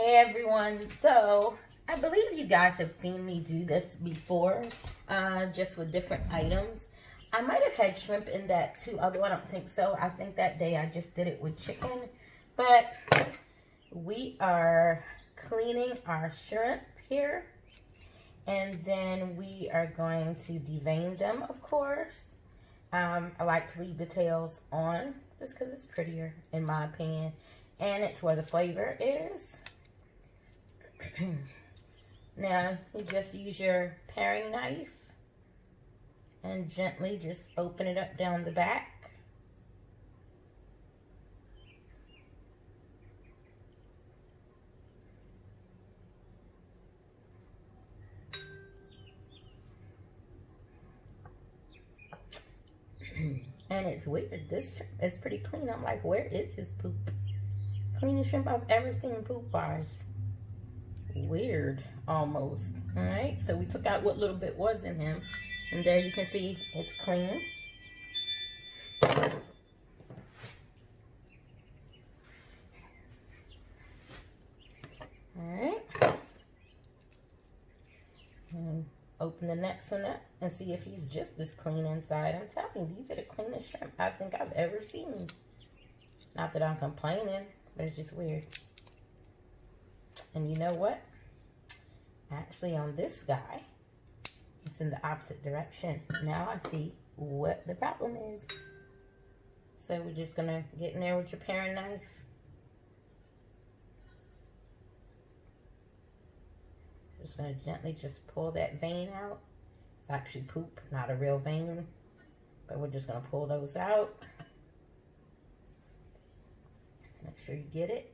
Hey everyone, so I believe you guys have seen me do this before, just with different items. I might have had shrimp in that too, although I don't think so. I think that day I just did it with chicken. But we are cleaning our shrimp here, and then we are going to devein them, of course. I like to leave the tails on just because it's prettier in my opinion, and it's where the flavor is. Now you just use your paring knife and gently just open it up down the back. And it's weird, this shrimp is pretty clean. I'm like, where is his poop? Cleanest shrimp I've ever seen poop wise. Weird, almost. All right, so we took out what little bit was in him, and there you can see it's clean. All right, and open the next one up and see if he's just as clean inside. I'm telling you, these are the cleanest shrimp I think I've ever seen. Not that I'm complaining, but it's just weird. And you know what? Actually, on this guy, it's in the opposite direction. Now I see what the problem is. So we're just going to get in there with your paring knife. Just going to gently just pull that vein out. It's actually poop, not a real vein. But we're just going to pull those out. Make sure you get it.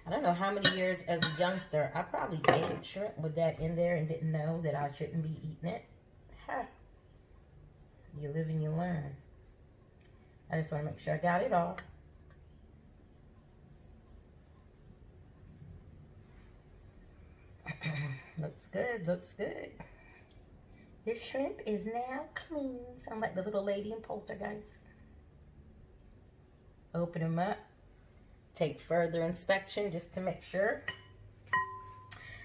I don't know how many years as a youngster, I probably ate shrimp with that in there and didn't know that I shouldn't be eating it. Ha. You live and you learn. I just want to make sure I got it all. Looks good, looks good. This shrimp is now clean. Sound like the little lady in Poltergeist. Open them up. Take further inspection just to make sure.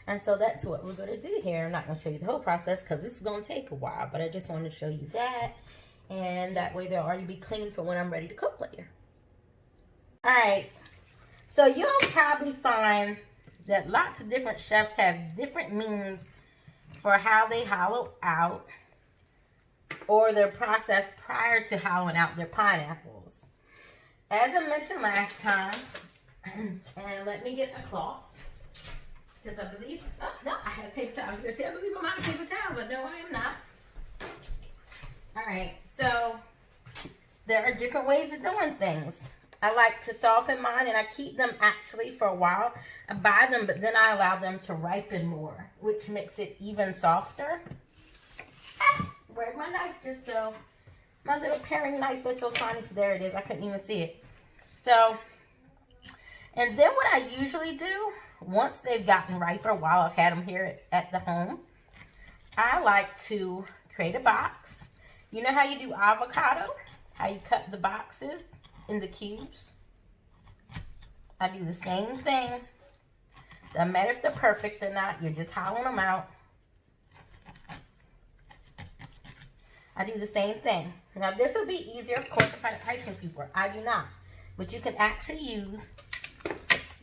And so that's what we're going to do here. I'm not going to show you the whole process because it's going to take a while, but I just wanted to show you that. And that way they'll already be clean for when I'm ready to cook later. Alright, so you'll probably find that lots of different chefs have different means for how they hollow out or their process prior to hollowing out their pineapples. As I mentioned last time, and let me get a cloth, because I believe, oh, no, I had a paper towel. I was going to say, I believe I'm out of paper towel, but no, I am not. All right, so there are different ways of doing things. I like to soften mine, and I keep them actually for a while. I buy them, but then I allow them to ripen more, which makes it even softer. Where'd my knife just go? My little paring knife is so tiny. There it is. I couldn't even see it. So, and then what I usually do, once they've gotten riper, while I've had them here at the home, I like to create a box. You know how you do avocado? How you cut the boxes into cubes? I do the same thing. Doesn't matter if they're perfect or not. You're just hollowing them out. I do the same thing. Now this would be easier, of course, if I had an ice cream scooper. I do not. But you can actually use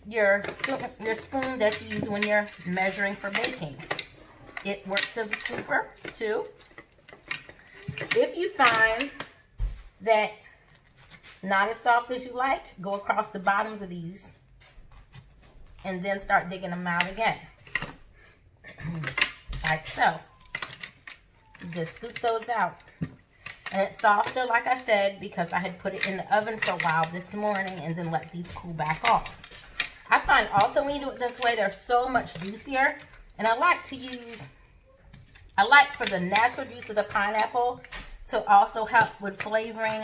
your spoon that you use when you're measuring for baking. It works as a scooper too. If you find that not as soft as you like, go across the bottoms of these and then start digging them out again. Like so. Just scoop those out. And it's softer, like I said, because I had put it in the oven for a while this morning and then let these cool back off. I find also when you do it this way, they're so much juicier. And I like for the natural juice of the pineapple to also help with flavoring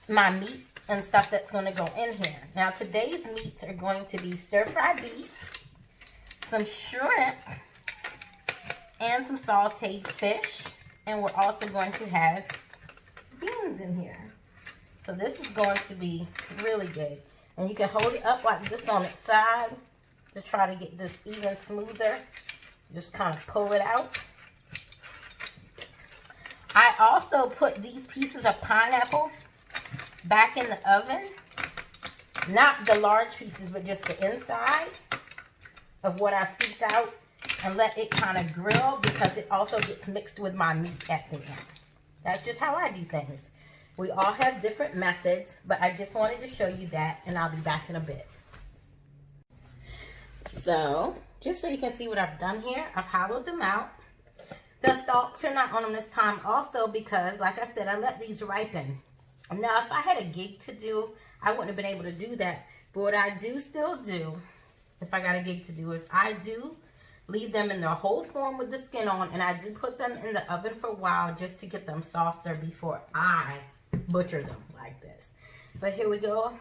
my meat and stuff that's going to go in here. Now today's meats are going to be stir-fried beef, some shrimp, and some sauteed fish, and we're also going to have beans in here. So this is going to be really good. And you can hold it up like this on its side to try to get this even smoother. Just kind of pull it out. I also put these pieces of pineapple back in the oven. Not the large pieces, but just the inside of what I scooped out, and let it kind of grill because it also gets mixed with my meat at the end. That's just how I do things. We all have different methods, but I just wanted to show you that, and I'll be back in a bit. So, just so you can see what I've done here, I've hollowed them out. The stalks are not on them this time also because, like I said, I let these ripen. Now, if I had a gig to do, I wouldn't have been able to do that. But what I do still do, if I got a gig to do, is I do leave them in their whole form with the skin on, and I do put them in the oven for a while just to get them softer before I butcher them like this. But here we go.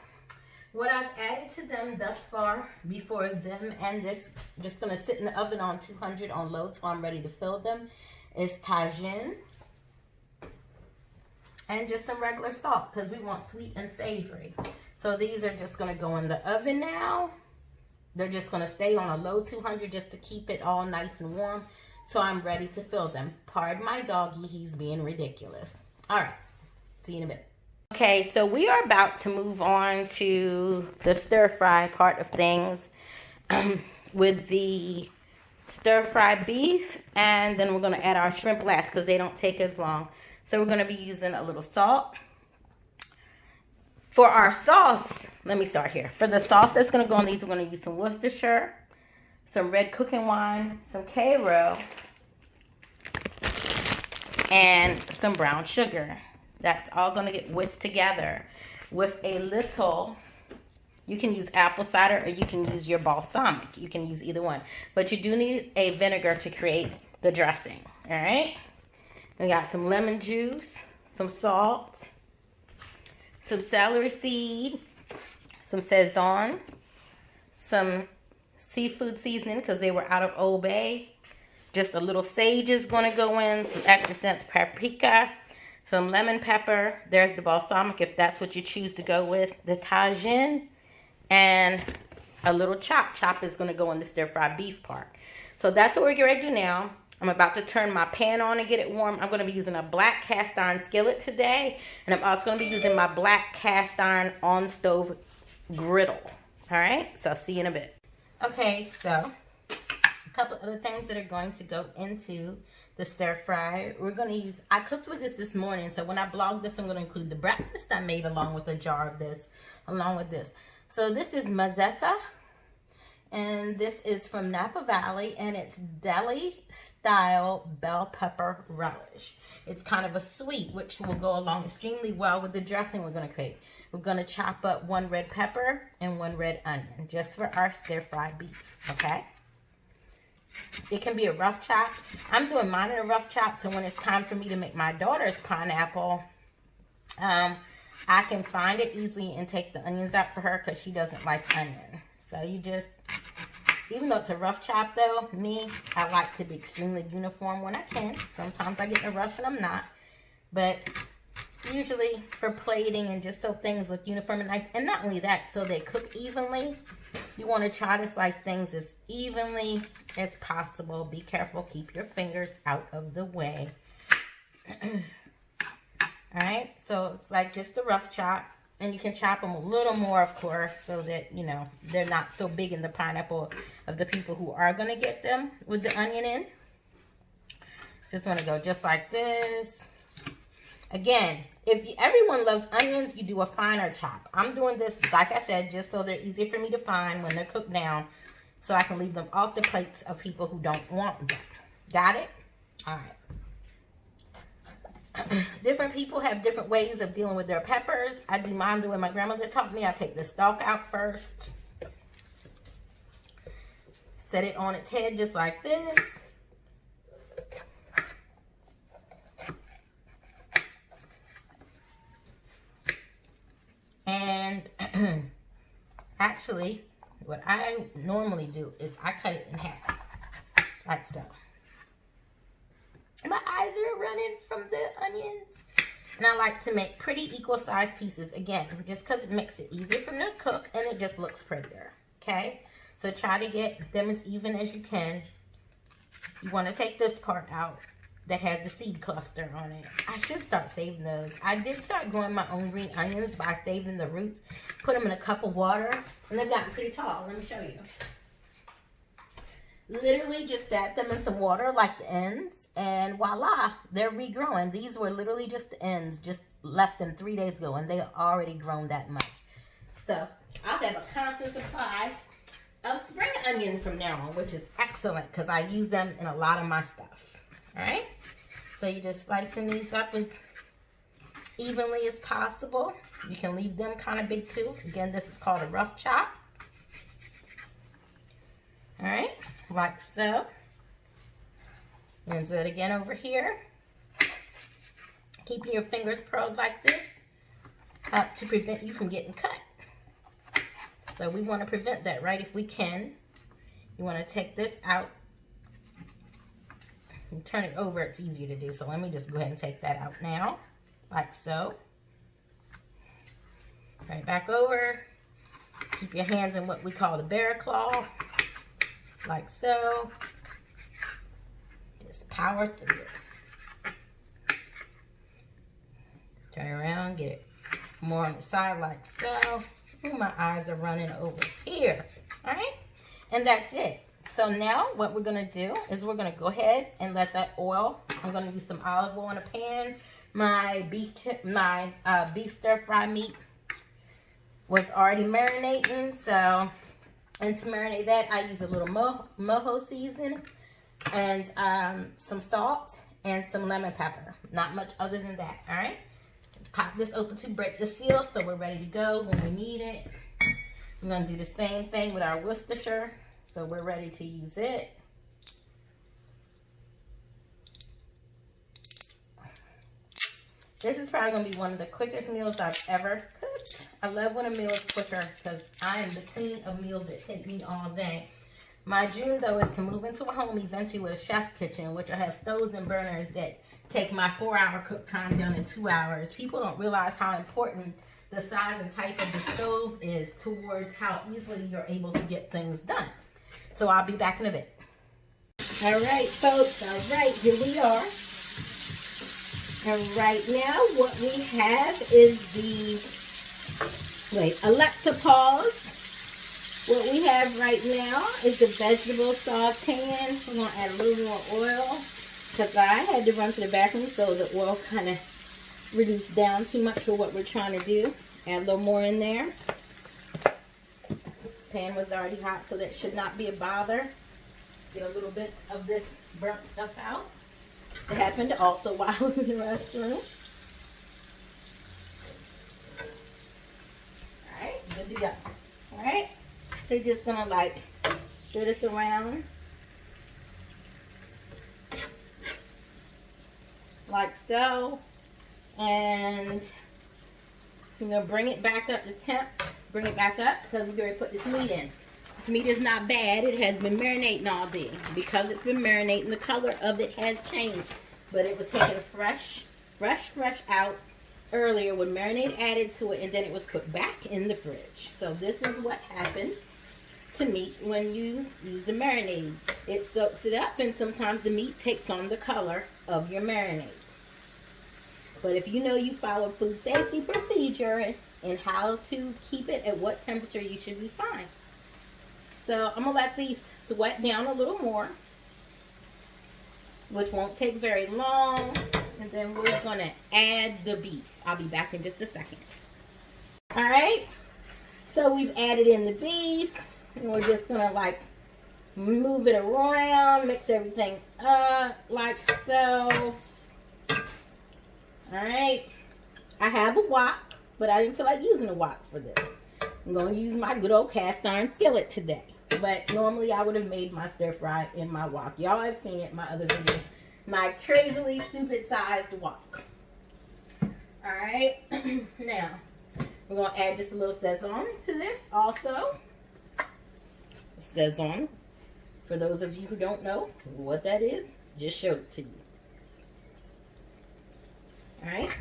What I've added to them thus far before them and this, just going to sit in the oven on 200 on low till I'm ready to fill them, is Tajin. And just some regular salt because we want sweet and savory. So these are just going to go in the oven now. They're just going to stay on a low 200 just to keep it all nice and warm. So I'm ready to fill them. Pardon my doggy, he's being ridiculous. All right, see you in a bit. Okay, so we are about to move on to the stir fry part of things with the stir fry beef. And then we're going to add our shrimp last because they don't take as long. So we're going to be using a little salt. For our sauce, let me start here. For the sauce that's going to go on these, we're going to use some Worcestershire, some red cooking wine, some Cairo, and some brown sugar. That's all going to get whisked together with a little, you can use apple cider or you can use your balsamic. You can use either one. But you do need a vinegar to create the dressing. All right? We got some lemon juice, some salt, some celery seed, some Sazon, some seafood seasoning because they were out of Old Bay. Just a little sage is going to go in, some extra scent paprika, some lemon pepper. There's the balsamic if that's what you choose to go with. The Tajin, and a little chop. Chop is going to go in the stir-fry beef part. So that's what we're getting ready to do now. I'm about to turn my pan on and get it warm. I'm going to be using a black cast iron skillet today. And I'm also going to be using my black cast iron on stove griddle. All right, so I'll see you in a bit. Okay, so a couple other things that are going to go into the stir fry. We're going to use, I cooked with this morning. So when I blog this, I'm going to include the breakfast I made along with a jar of this, along with this. So this is mazzetta. And this is from Napa Valley, and it's deli-style bell pepper relish. It's kind of a sweet, which will go along extremely well with the dressing we're going to create. We're going to chop up 1 red pepper and 1 red onion, just for our stir-fried beef, okay? It can be a rough chop. I'm doing mine in a rough chop, so when it's time for me to make my daughter's pineapple, I can find it easily and take the onions out for her because she doesn't like onion. So you just, even though it's a rough chop though, I like to be extremely uniform when I can. Sometimes I get in a rush and I'm not. But usually for plating and just so things look uniform and nice. And not only that, so they cook evenly. You want to try to slice things as evenly as possible. Be careful, keep your fingers out of the way. Alright, so it's like just a rough chop. And you can chop them a little more, of course, so that, you know, they're not so big in the pineapple of the people who are going to get them with the onion in. Just want to go just like this. Again, if everyone loves onions, you do a finer chop. I'm doing this, like I said, just so they're easier for me to find when they're cooked down, so I can leave them off the plates of people who don't want them. Got it? All right. Different people have different ways of dealing with their peppers. I do mine the way my grandmother taught me. I take the stalk out first. Set it on its head just like this. And actually, what I normally do is I cut it in half, like so. My eyes are running from the onions. And I like to make pretty equal sized pieces, again, just because it makes it easier for them to cook and it just looks prettier, okay? So try to get them as even as you can. You want to take this part out that has the seed cluster on it. I should start saving those. I did start growing my own green onions by saving the roots, put them in a cup of water, and they've gotten pretty tall. Let me show you. Literally just sat them in some water like the ends, and voila, they're regrowing. These were literally just the ends, just less than 3 days ago, and they are already grown that much. So I'll have a constant supply of spring onions from now on, which is excellent because I use them in a lot of my stuff. All right, so you're just slicing these up as evenly as possible. You can leave them kind of big too. Again, this is called a rough chop. All right, like so. And do it again over here. Keeping your fingers curled like this to prevent you from getting cut. So we want to prevent that, right? If we can. You want to take this out and turn it over. It's easier to do. So let me just go ahead and take that out now, like so. Turn it back over. Keep your hands in what we call the bear claw, like so. Just power through it. Turn around, get it more on the side, like so. Ooh, my eyes are running over here. All right, and that's it. So now what we're gonna do is we're gonna go ahead and let that oil. I'm gonna use some olive oil in a pan. My beef stir fry meat was already marinating, so, and to marinate that I use a little mojo season and some salt and some lemon pepper. Not much other than that. All right. Pop this open to break the seal so we're ready to go when we need it. I'm going to do the same thing with our Worcestershire, so we're ready to use it. This is probably going to be one of the quickest meals I've ever cooked. I love when a meal is quicker because I am the queen of meals that take me all day. My dream, though, is to move into a home eventually with a chef's kitchen, which I have stoves and burners that take my 4-hour cook time down in 2 hours. People don't realize how important the size and type of the stove is towards how easily you're able to get things done. So I'll be back in a bit. All right, folks. All right, here we are. And right now, what we have is the, Alexa, pause. What we have right now is the vegetable sauteing. We're going to add a little more oil because I had to run to the bathroom, so the oil kind of reduced down too much for what we're trying to do. Add a little more in there. Pan was already hot, so that should not be a bother. Get a little bit of this burnt stuff out. It happened also while I was in the restroom. Alright, good to go. Alright, so you're just gonna like stir this around like so, and you're gonna bring it back up to temp. Bring it back up because we're going to put this meat in. This meat is not bad. It has been marinating all day. Because it's been marinating, the color of it has changed. But it was taken fresh out earlier with marinade added to it, and then it was cooked back in the fridge. So this is what happens to meat when you use the marinade. It soaks it up, and sometimes the meat takes on the color of your marinade. But if you know you follow food safety procedure and how to keep it at what temperature, you should be fine. So I'm going to let these sweat down a little more, which won't take very long. And then we're going to add the beef. I'll be back in just a second. Alright, so we've added in the beef. And we're just going to like move it around, mix everything up like so. Alright, I have a wok, but I didn't feel like using a wok for this. I'm going to use my good old cast iron skillet today. But normally I would have made my stir fry in my wok. Y'all have seen it in my other videos. My crazily stupid sized wok. Alright, now we're going to add just a little Sazon to this also. Sazon, for those of you who don't know what that is, just showed it to you. Alright,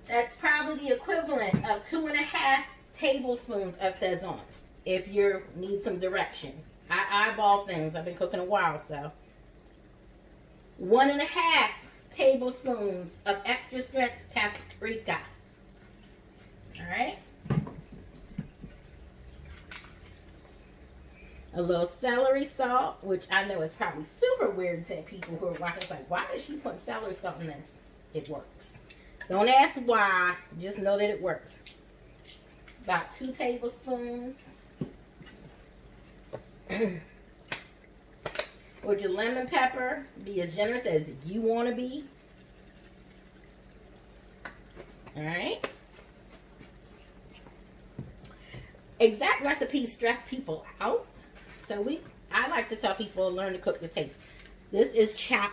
That's probably the equivalent of 2.5 tablespoons of Sazon. If you need some direction. I eyeball things. I've been cooking a while, so. 1.5 tablespoons of extra strength paprika. Alright. A little celery salt, which I know is probably super weird to people who are watching. It's like, why is she putting celery salt in this? It works. Don't ask why. Just know that it works. About 2 tablespoons. With your lemon pepper, be as generous as you want to be. Alright. Exact recipes stress people out. So I like to tell people learn to cook the taste. This is chop.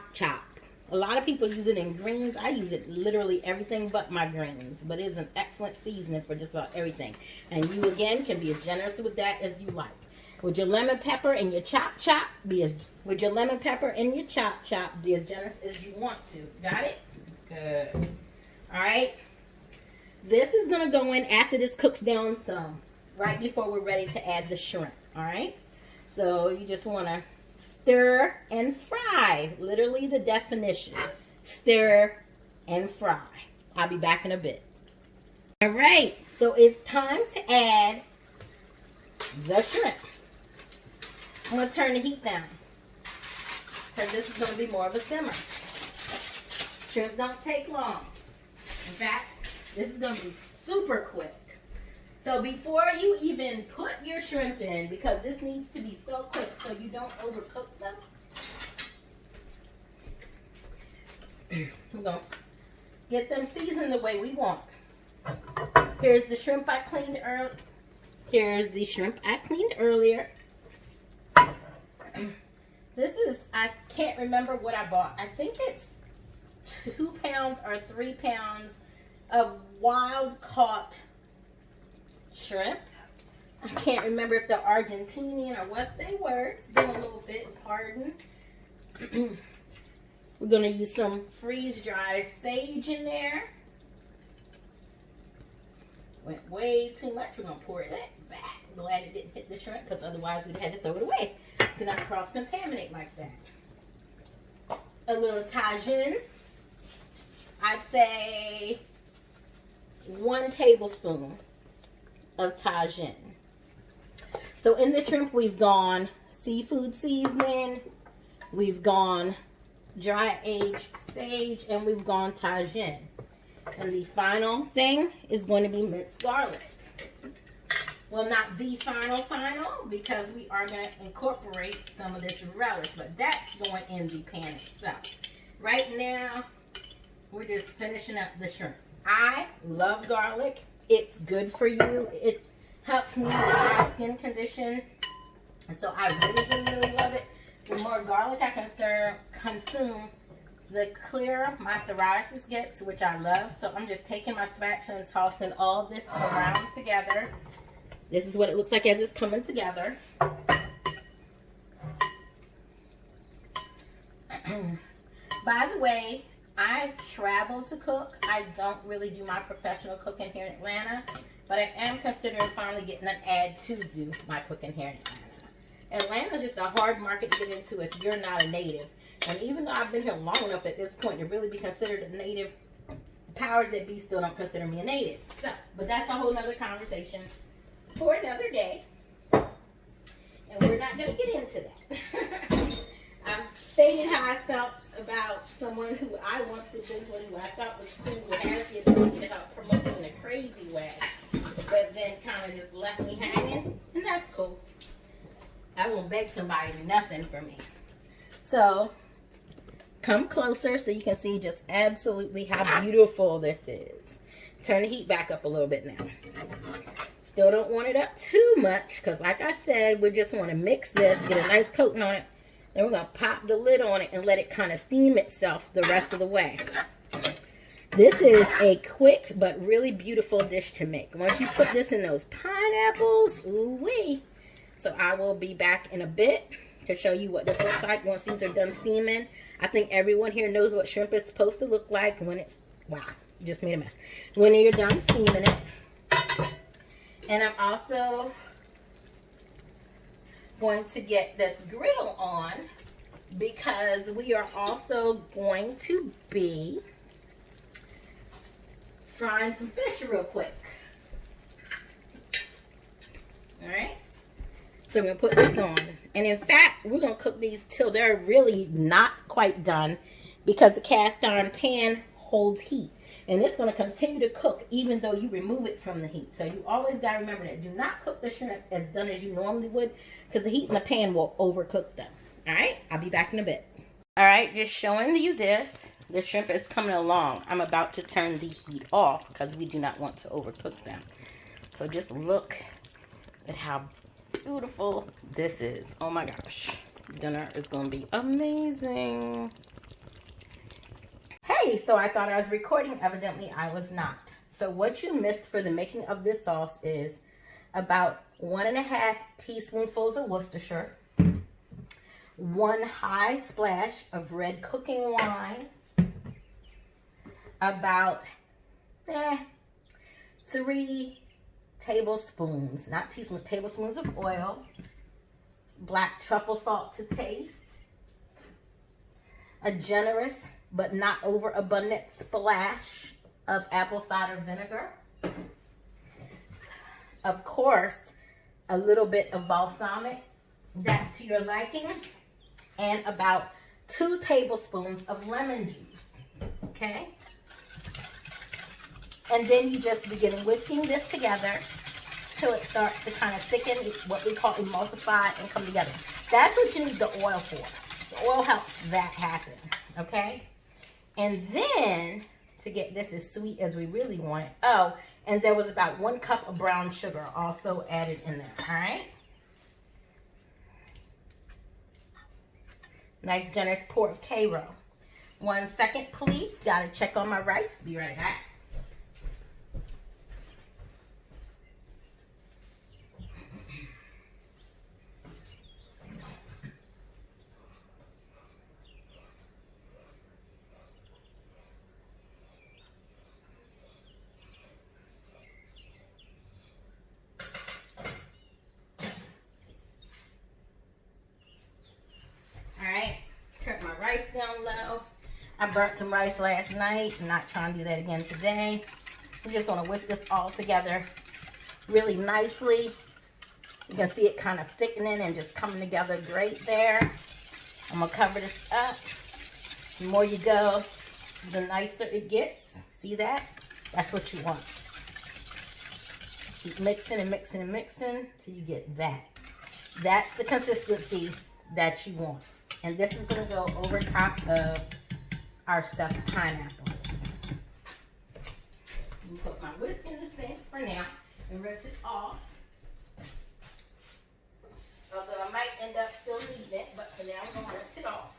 A lot of people use it in greens. I use it literally everything but my greens. But it is an excellent seasoning for just about everything. And you again can be as generous with that as you like. With your lemon pepper and your chop, be as generous as you want to. Got it? Good. Alright. This is going to go in after this cooks down some. Right before we're ready to add the shrimp. Alright? So you just want to stir and fry. Literally the definition. Stir and fry. I'll be back in a bit. Alright. So it's time to add the shrimp. I'm going to turn the heat down. Because this is going to be more of a simmer. Shrimp don't take long. In fact, this is going to be super quick. So before you even put your shrimp in, because this needs to be so quick so you don't overcook them. We're going to get them seasoned the way we want. Here's the shrimp I cleaned earlier. This is, I can't remember what I bought. I think it's 2 pounds or 3 pounds of wild caught shrimp. I can't remember if they're Argentinian or what they were. It's been a little bit, pardon. We're going to use some freeze-dried sage in there. Went way too much. We're going to pour that back. Glad it didn't hit the shrimp, because otherwise we'd have to throw it away. Could not cross-contaminate like that. A little Tajin. I'd say 1 tablespoon of Tajin. So in the shrimp, we've gone seafood seasoning, we've gone dry aged sage, and we've gone Tajin. And the final thing is going to be minced garlic. Well, not the final, because we are going to incorporate some of this relish, but that's going in the pan itself. Right now, we're just finishing up the shrimp. I love garlic. It's good for you. It helps me with my skin condition, and so I really love it. The more garlic I can consume, the clearer my psoriasis gets, which I love. So I'm just taking my spatula and tossing all this around together. This is what it looks like as it's coming together. By the way, I travel to cook. I don't really do my professional cooking here in Atlanta, but I am considering finally getting an ad to do my cooking here in Atlanta. Atlanta is just a hard market to get into if you're not a native. And even though I've been here long enough at this point to really be considered a native, powers that be still don't consider me a native. So, but that's a whole nother conversation for another day. And we're not going to get into that. I've stated how I felt about someone who I once did business with, who I thought was cool, who had the ability to help promote in a crazy way, but then kind of just left me hanging, and that's cool. I won't beg somebody nothing for me. So, come closer so you can see just absolutely how beautiful this is. Turn the heat back up a little bit now. Still don't want it up too much, because like I said, we just want to mix this, get a nice coating on it. Then we're going to pop the lid on it and let it kind of steam itself the rest of the way. This is a quick but really beautiful dish to make. Once you put this in those pineapples, ooh-wee. So I will be back in a bit to show you what this looks like once these are done steaming. I think everyone here knows what shrimp is supposed to look like when it's, wow, Just made a mess. When you're done steaming it, and I'm also going to get this griddle on because we are also going to be frying some fish real quick. Alright, so I'm going to put this on. And in fact, we're going to cook these till they're really not quite done because the cast iron pan holds heat. And it's going to continue to cook even though you remove it from the heat. So you always got to remember that. Do not cook the shrimp as done as you normally would because the heat in the pan will overcook them. Alright, I'll be back in a bit. Alright, just showing you this. The shrimp is coming along. I'm about to turn the heat off because we do not want to overcook them. So just look at how beautiful this is. Oh my gosh. Dinner is going to be amazing. Hey, so I thought I was recording. Evidently, I was not. So what you missed for the making of this sauce is about 1.5 teaspoonfuls of Worcestershire, 1 high splash of red cooking wine, about 3 tablespoons, not teaspoons, tablespoons of oil, black truffle salt to taste, a generous but not overabundant splash of apple cider vinegar, of course, a little bit of balsamic, that's to your liking, and about 2 tablespoons of lemon juice, okay? And then you just begin whisking this together till it starts to kind of thicken, what we call emulsify and come together. That's what you need the oil for. The oil helps that happen, okay? And then, to get this as sweet as we really want it, oh, and there was about 1 cup of brown sugar also added in there, all right? Nice generous pour of Cairo. 1 second, please. Gotta check on my rice. Be right back. Turn my rice down low. I burnt some rice last night. I'm not trying to do that again today. We just want to whisk this all together really nicely. You can see it kind of thickening and just coming together great there. I'm going to cover this up. The more you go, the nicer it gets. See that? That's what you want. Keep mixing and mixing and mixing till you get that. That's the consistency that you want. And this is going to go over top of our stuffed pineapple. I'm put my whisk in the sink for now and rinse it off. Although I might end up still needing it, but for now I'm going to rinse it off.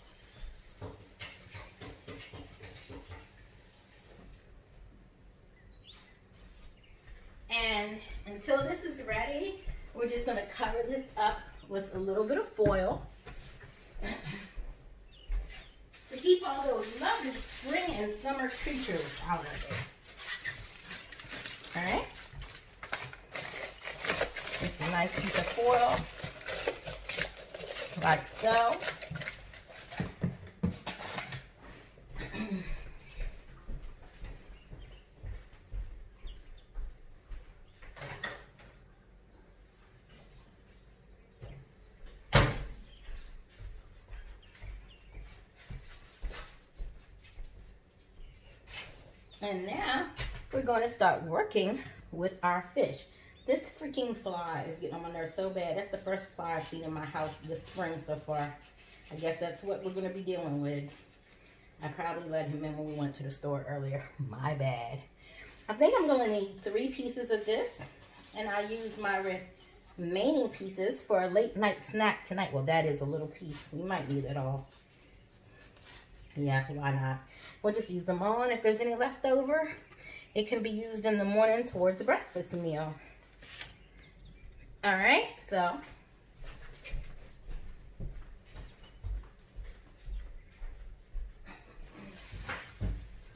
And until this is ready, we're just going to cover this up with a little bit of foil to keep all those lovely spring and summer creatures out of it. Alright? Just a nice piece of foil, like so. And now we're going to start working with our fish. This freaking fly is getting on my nerves so bad. That's the first fly I've seen in my house this spring so far. I guess that's what we're going to be dealing with. I probably let him in when we went to the store earlier. My bad. I think I'm going to need 3 pieces of this. And I use my remaining pieces for a late night snack tonight. Well, that is a little piece. We might need it all. Yeah, why not? We'll just use them all, and if there's any left over, it can be used in the morning towards a breakfast meal. All right, so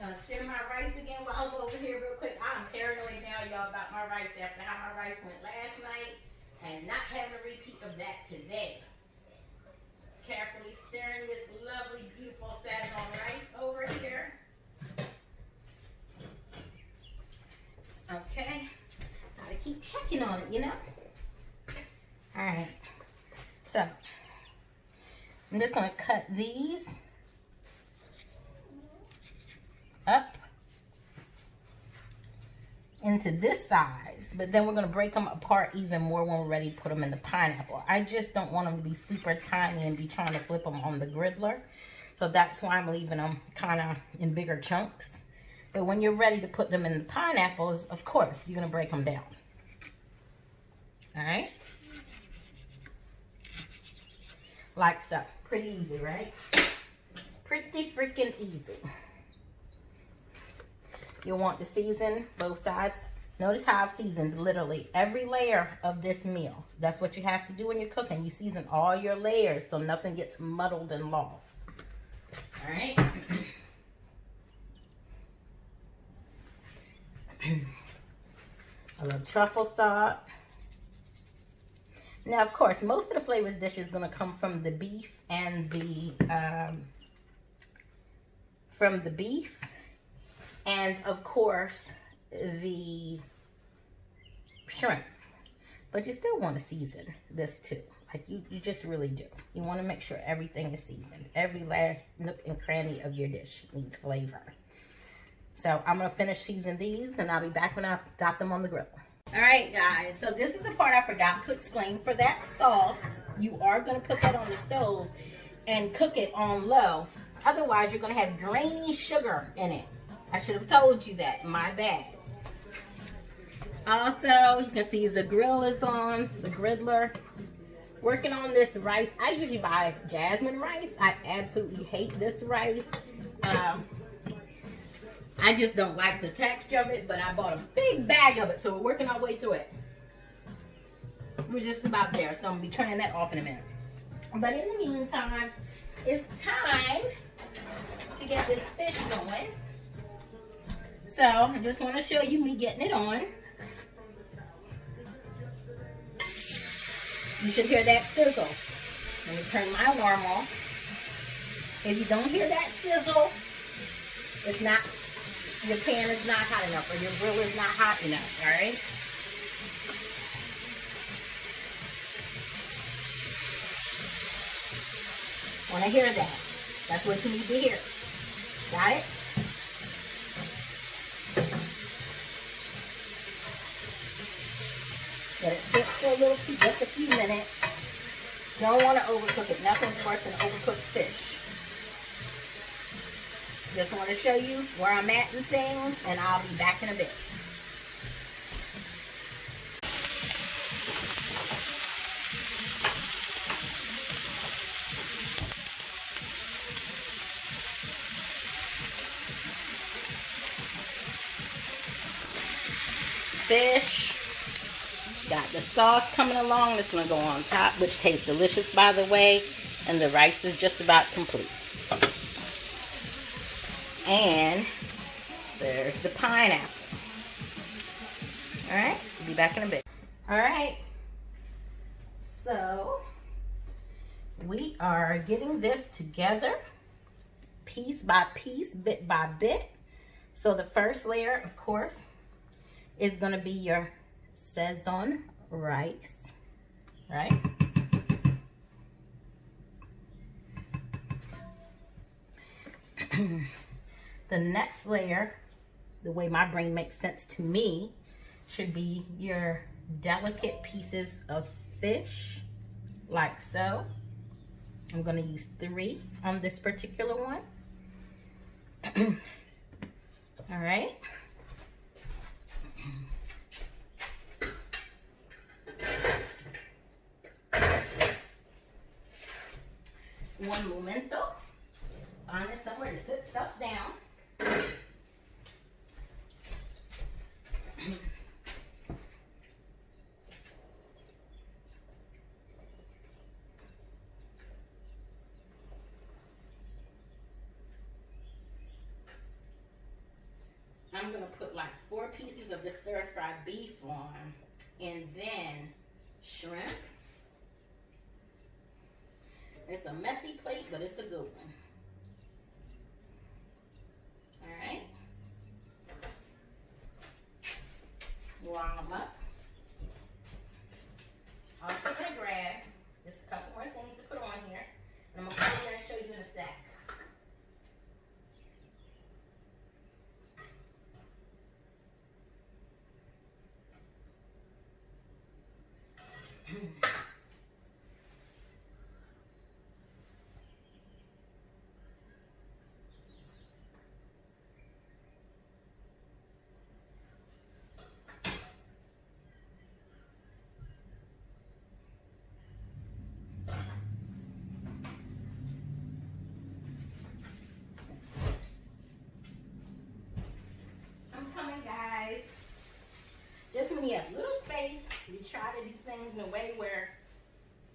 I'll stir my rice again while pause over here real quick. I'm paranoid now, y'all, about my rice after how my rice went last night and not having a repeat of that today. Carefully stirring this lovely, beautiful Sazon rice over here. Okay. Gotta keep checking on it, you know? Alright. So, I'm just gonna cut these up into this size, but then we're going to break them apart even more when we're ready to put them in the pineapple. I just don't want them to be super tiny and be trying to flip them on the griddler, so that's why I'm leaving them kind of in bigger chunks. But when you're ready to put them in the pineapples, of course you're going to break them down. All right, like so. Pretty easy, right? Pretty freaking easy. You'll want to season both sides. Notice how I've seasoned literally every layer of this meal. That's what you have to do when you're cooking. You season all your layers so nothing gets muddled and lost. All right. A little truffle salt. Now, of course, most of the flavors dish is going to come from the beef and and of course the shrimp, but you still want to season this too. Like you just really do. You want to make sure everything is seasoned. Every last nook and cranny of your dish needs flavor. So I'm gonna finish seasoning these and I'll be back when I've got them on the grill. All right, guys, so this is the part I forgot to explain. For that sauce, you are gonna put that on the stove and cook it on low. Otherwise, you're gonna have grainy sugar in it. I should have told you that. My bad. Also, you can see the grill is on, the griddler. Working on this rice. I usually buy jasmine rice. I absolutely hate this rice. I just don't like the texture of it, but I bought a big bag of it, so we're working our way through it. We're just about there, so I'm going to be turning that off in a minute. But in the meantime, it's time to get this fish going. So, I just want to show you me getting it on. You should hear that sizzle. Let me turn my alarm off. If you don't hear that sizzle, it's not, your pan is not hot enough or your grill is not hot enough, all right? When I hear that, that's what you need to hear. Got it? Let it sit for a little, just a few minutes. Don't want to overcook it. Nothing's worse than overcooked fish. Just want to show you where I'm at and things, and I'll be back in a bit. Fish. Got the sauce coming along. This one go on top, which tastes delicious, by the way. And the rice is just about complete. And there's the pineapple. All right, be back in a bit. All right, so we are getting this together piece by piece, bit by bit. So the first layer, of course, is going to be your Sazon rice, right? The next layer, the way my brain makes sense to me, should be your delicate pieces of fish, like so. I'm going to use 3 on this particular one. All right. One momento. Find it somewhere to sit stuff down. I'm gonna put like 4 pieces of the stir-fried beef on, and then shrimp. It's a messy plate, but it's a good one. All right. Warm them up. I'm gonna grab just a couple more things to put on here, and I'm gonna put it here and show you in a sec. Guys, just when you have little space, you try to do things in a way where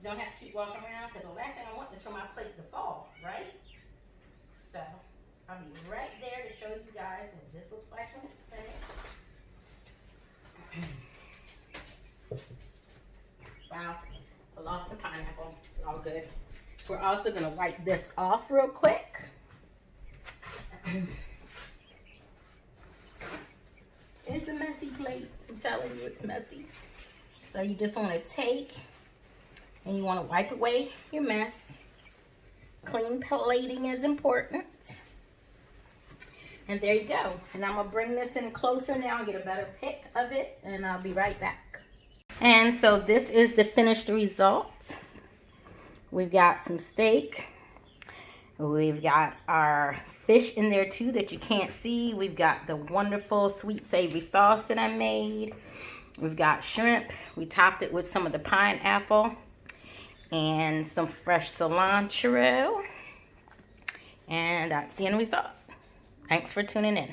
you don't have to keep walking around, because the last thing I want is for my plate to fall, right? So I'll be right there to show you guys what this looks like when it's finished. Wow, I lost the pineapple. All good. We're also going to wipe this off real quick. It's a messy plate. I'm telling you, it's messy. So you just want to take and you want to wipe away your mess. Clean plating is important. And there you go. And I'm going to bring this in closer now and get a better pic of it. And I'll be right back. And so this is the finished result. We've got some steak. We've got our fish in there too that you can't see. We've got the wonderful sweet savory sauce that I made. We've got shrimp. We topped it with some of the pineapple and some fresh cilantro. And that's the end result. Thanks for tuning in.